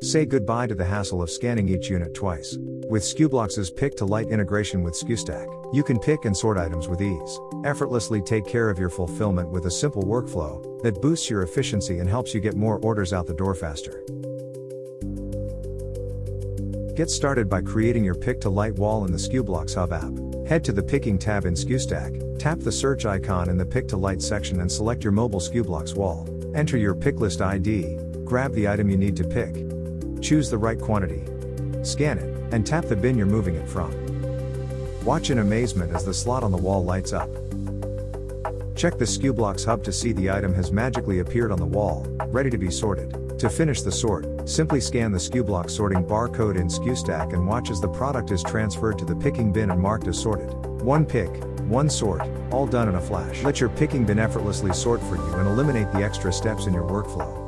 Say goodbye to the hassle of scanning each unit twice. With Skublox's pick-to-light integration with Skustack, you can pick and sort items with ease. Effortlessly take care of your fulfillment with a simple workflow that boosts your efficiency and helps you get more orders out the door faster. Get started by creating your pick-to-light wall in the Skublox Hub app. Head to the Picking tab in Skustack, tap the search icon in the Pick-to-Light section and select your mobile Skublox wall. Enter your Picklist ID, grab the item you need to pick. Choose the right quantity. Scan it, and tap the bin you're moving it from. Watch in amazement as the slot on the wall lights up. Check the Skublox Hub to see the item has magically appeared on the wall, ready to be sorted. To finish the sort, simply scan the Skublox sorting barcode in Skustack and watch as the product is transferred to the picking bin and marked as sorted. One pick, one sort, all done in a flash. Let your picking bin effortlessly sort for you and eliminate the extra steps in your workflow.